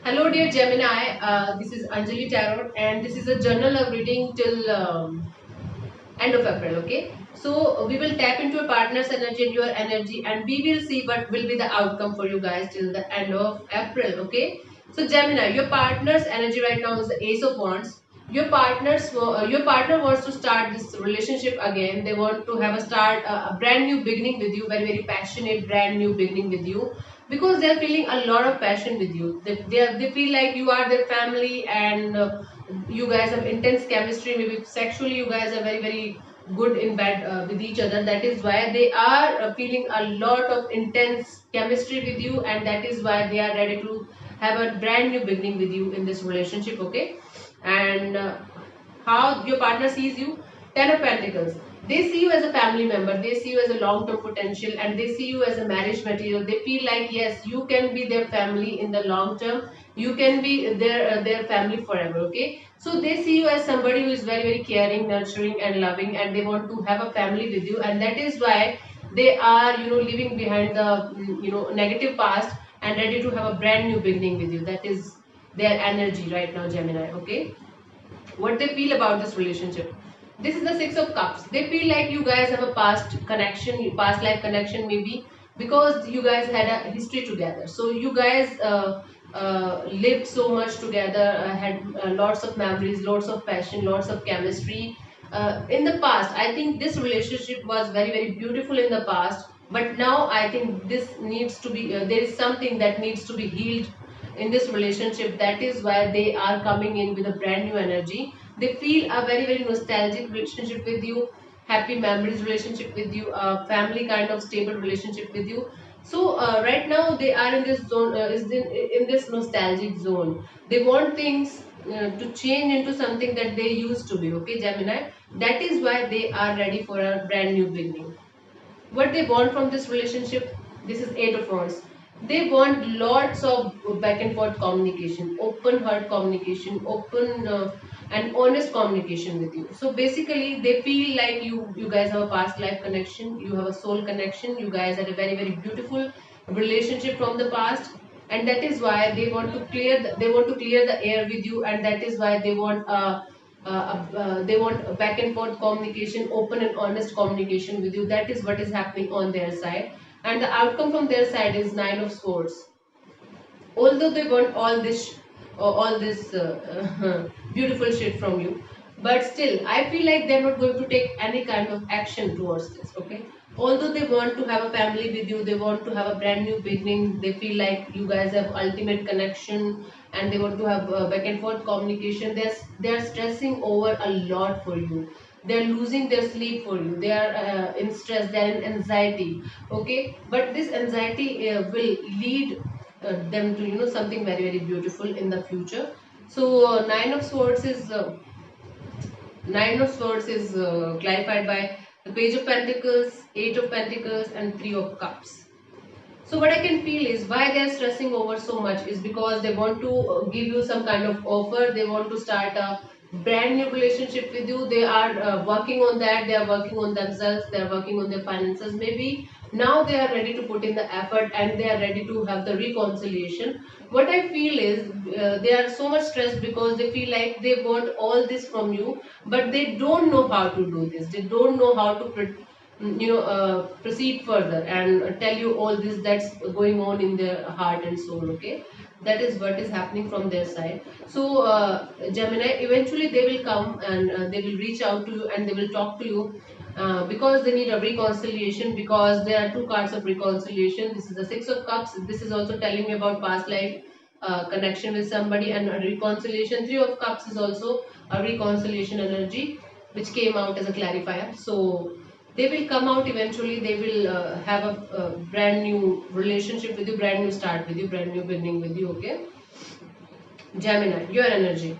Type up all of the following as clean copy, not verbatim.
Hello, dear Gemini. This is Anjali Tarot, and this is a journal of reading till end of April. Okay, so we will tap into a partner's energy and your energy, and we will see what will be the outcome for you guys till the end of April. Okay, so Gemini, your partner's energy right now is the Ace of Wands. Your partner wants to start this relationship again. They want to have a brand new beginning with you, very passionate brand new beginning with you, because they are feeling a lot of passion with you. They feel like you are their family, and you guys have intense chemistry. Maybe sexually you guys are very good in bed with each other. That is why they are feeling a lot of intense chemistry with you, and that is why they are ready to have a brand new beginning with you in this relationship. Okay, and how your partner sees you. 10 of Pentacles, they see you as a family member, they see you as a long term potential, and they see you as a marriage material. They feel like yes, you can be their family in the long term, you can be their family forever. Okay, so they see you as somebody who is very caring, nurturing and loving, and they want to have a family with you, and that is why they are leaving behind the negative past and ready to have a brand new beginning with you. That is their energy right now, Gemini. Okay, what they feel about this relationship. This is the Six of Cups. They feel like you guys have a past connection, past life connection maybe, because you guys had a history together. So you guys lived so much together, had lots of memories, lots of passion, lots of chemistry. In the past, I think this relationship was very beautiful in the past, but now I think this needs to be, there is something that needs to be healed in this relationship. That is why they are coming in with a brand new energy. They feel a very nostalgic relationship with you, happy memories relationship with you, a family kind of stable relationship with you. So right now they are in this zone, in this nostalgic zone. They want things to change into something that they used to be. Okay, Gemini, that is why they are ready for a brand new beginning. What they want from this relationship, this is Eight of Wands. They want lots of back and forth communication, open heart communication, open and honest communication with you. So basically they feel like you guys have a past life connection, you have a soul connection, you guys had a very beautiful relationship from the past, and that is why they want to clear the air with you, and that is why they want a back and forth communication, open and honest communication with you. That is what is happening on their side, and the outcome from their side is Nine of Swords. Although they want all this beautiful shit from you, but still I feel like they're not going to take any kind of action towards this. Okay, although they want to have a family with you, they want to have a brand new beginning, they feel like you guys have ultimate connection, and they want to have back and forth communication. They're stressing over a lot for you, they're losing their sleep for you, they are in stress, they're in anxiety. Okay, but this anxiety will lead them to something very beautiful in the future. So Nine of Swords is clarified by the Page of Pentacles, Eight of Pentacles, and Three of Cups. So what I can feel is why they are stressing over so much is because they want to give you some kind of offer. They want to start a brand new relationship with you. They are working on that. They are working on themselves. They are working on their finances. Maybe now they are ready to put in the effort, and they are ready to have the reconciliation. What I feel is they are so much stressed because they feel like they want all this from you, but they don't know how to do this. They don't know how to proceed further and tell you all this that's going on in their heart and soul. Okay, that is what is happening from their side. So Gemini, eventually they will come, and they will reach out to you, and they will talk to you because they need a reconciliation, because there are two cards of reconciliation. This is the Six of Cups. This is also telling me about past life connection with somebody, and a reconciliation. Three of Cups is also a reconciliation energy, which came out as a clarifier. So they will come out eventually. They will have a brand new relationship with you, brand new start with you, brand new beginning with you. Okay, Gemini, your energy.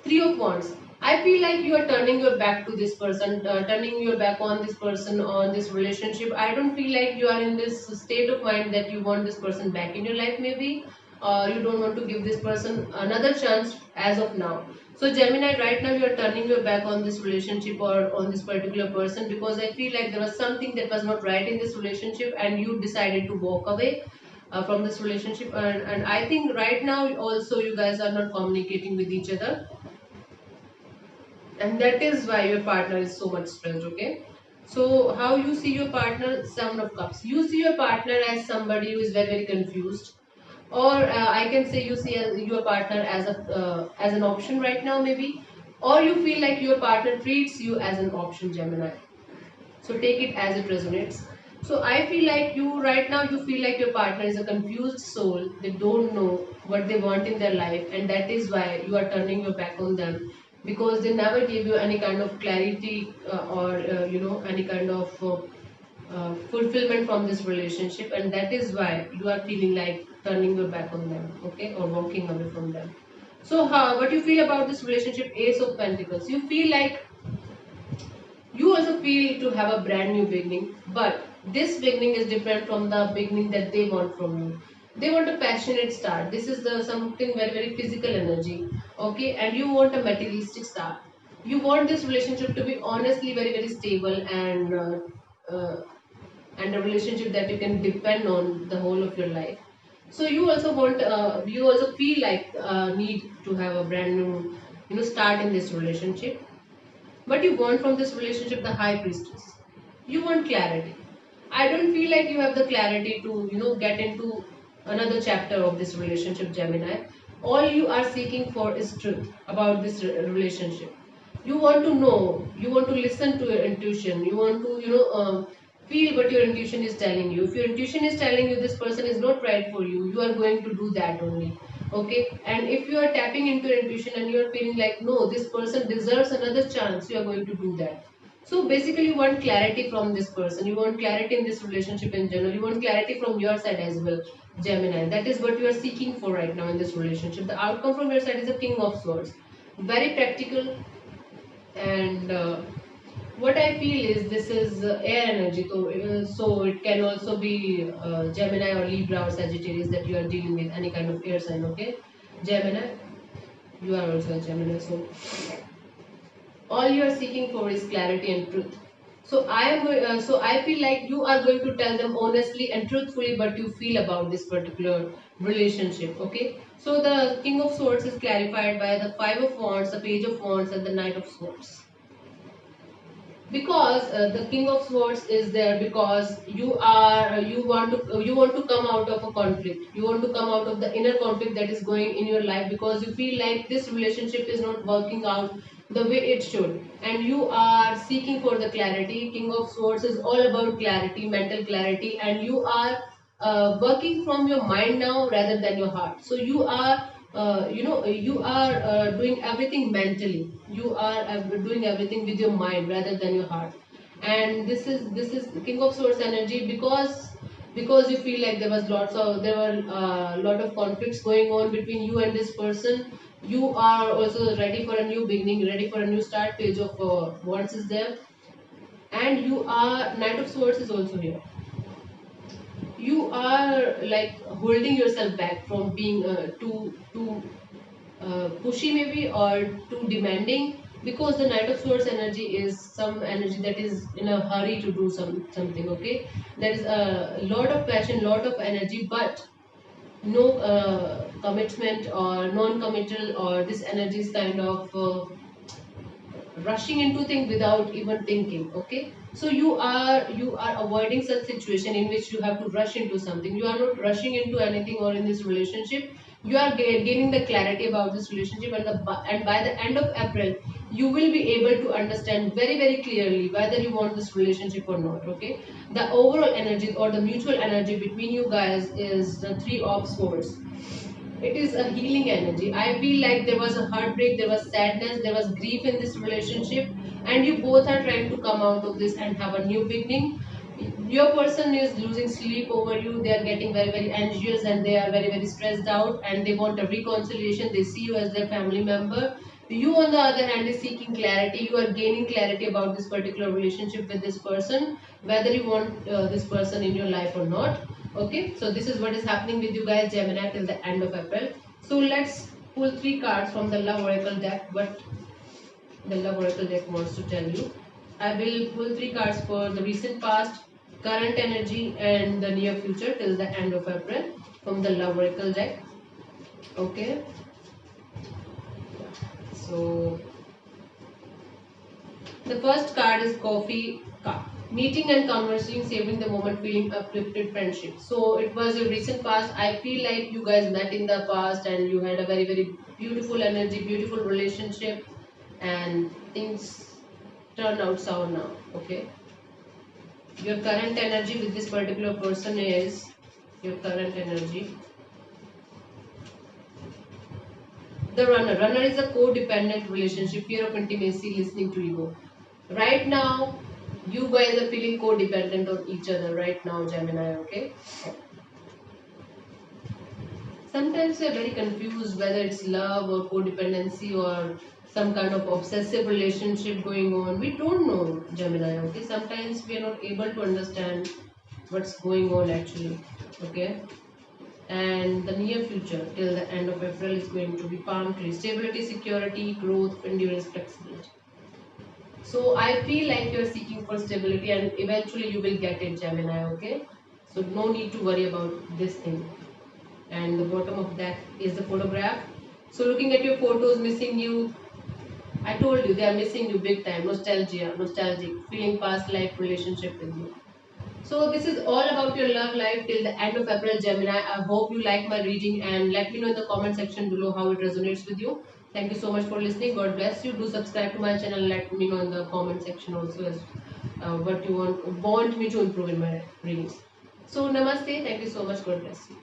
Three of Wands. I feel like you are turning your back to this person, turning your back on this person, on this relationship. I don't feel like you are in this state of mind that you want this person back in your life, maybe, or you don't want to give this person another chance as of now. So, Gemini, right now you are turning your back on this relationship or on this particular person, because I feel like there was something that was not right in this relationship and you decided to walk away. from this relationship, and I think right now also you guys are not communicating with each other, and that is why your partner is so much stressed. Okay, so how you see your partner? Seven of Cups. You see your partner as somebody who is very very confused, or I can say you see your partner as an option right now maybe, or you feel like your partner treats you as an option, Gemini. So take it as it resonates. So I feel like you right now, you feel like your partner is a confused soul. They don't know what they want in their life, and that is why you are turning your back on them, because they never gave you any kind of clarity or any kind of fulfillment from this relationship, and that is why you are feeling like turning your back on them, okay, or walking away from them. So how, what you feel about this relationship? Ace of Pentacles. You feel like you also feel to have a brand new beginning, but this beginning is different from the beginning that they want from you. They want a passionate start. This is the something very very physical energy, okay, and you want a materialistic start. You want this relationship to be honestly very very stable, uh, and a relationship that you can depend on the whole of your life. So you also want, you also feel like need to have a brand new, start in this relationship. But you want from this relationship the High Priestess. You want clarity. I don't feel like you have the clarity to, get into another chapter of this relationship, Gemini. All you are seeking for is truth about this relationship. You want to know, you want to listen to your intuition, you want to, feel what your intuition is telling you. If your intuition is telling you this person is not right for you, you are going to do that only. Okay, and if you are tapping into your intuition and you are feeling like no, this person deserves another chance, you are going to do that. So basically, you want clarity from this person. You want clarity in this relationship in general. You want clarity from your side as well, Gemini. That is what you are seeking for right now in this relationship. The outcome from your side is a King of Swords. Very practical, and what I feel is this is air energy. So it can also be Gemini or Libra or Sagittarius that you are dealing with, any kind of air sign. Okay, Gemini, you are also a Gemini. So all you are seeking for is clarity and truth. So I feel like you are going to tell them honestly and truthfully what you feel about this particular relationship. Okay, so the King of Swords is clarified by the Five of Wands, the Page of Wands, and the Knight of Swords. Because the King of Swords is there because you want to come out of a conflict. You want to come out of the inner conflict that is going in your life, because you feel like this relationship is not working out the way it should, and you are seeking for the clarity. King of Swords is all about clarity, mental clarity, and you are working from your mind now rather than your heart. So you are you are doing everything mentally. You are doing everything with your mind rather than your heart. And this is King of Swords energy, because you feel like there were a lot of conflicts going on between you and this person. You are also ready for a new beginning, ready for a new start. Page of Wands is there, and you are Knight of Swords is also here. You are like holding yourself back from being too pushy maybe, or too demanding, because the Knight of Swords energy is some energy that is in a hurry to do something. Okay, there is a lot of passion, lot of energy, but no commitment or non-committal, or this energy is kind of rushing into things without even thinking. Okay, so you are avoiding such situation in which you have to rush into something. You are not rushing into anything or in this relationship. You are gaining the clarity about this relationship, and by the end of April you will be able to understand very very clearly whether you want this relationship or not. Okay, the overall energy or the mutual energy between you guys is the Three of Swords. It is a healing energy. I feel like there was a heartbreak, there was sadness, there was grief in this relationship, and you both are trying to come out of this and have a new beginning. Your person is losing sleep over you. They are getting very very anxious, and they are very very stressed out, and they want a reconciliation. They see you as their family member. You on the other hand is seeking clarity. You are gaining clarity about this particular relationship with this person, whether you want this person in your life or not. Okay, so this is what is happening with you guys, Gemini, till the end of April. So let's pull three cards from the Love Oracle deck. What the Love Oracle deck wants to tell you. I will pull three cards for the recent past, current energy and the near future till the end of April from the Love Oracle deck. Okay, so the first card is Coffee card. Meeting and conversing, saving the moment, feeling uplifted friendship. So it was a recent past. I feel like you guys met in the past and you had a very, very beautiful energy, beautiful relationship, and things turn out sour now. Okay. Your current energy with this particular person is your current energy. The runner. Runner is a codependent relationship, fear of intimacy, listening to ego. Right now, you guys are feeling codependent on each other right now, Gemini, okay? Sometimes we are very confused whether it's love or codependency or some kind of obsessive relationship going on. We don't know, Gemini, okay? Sometimes we are not able to understand what's going on actually, okay? And the near future till the end of April is going to be palm tree, stability, security, growth, endurance, flexibility. So I feel like you're seeking for stability and eventually you will get it, Gemini, okay? So no need to worry about this thing. And the bottom of that is the photograph. So looking at your photos, missing you. I told you they are missing you big time. Nostalgia, nostalgic, feeling past life relationship with you. So this is all about your love life till the end of April, Gemini. I hope you like my reading and let me know in the comment section below how it resonates with you. Thank you so much for listening. God bless you. Do subscribe to my channel. Let me know in the comment section also as what you want me to improve in my readings. So namaste. Thank you so much. God bless you.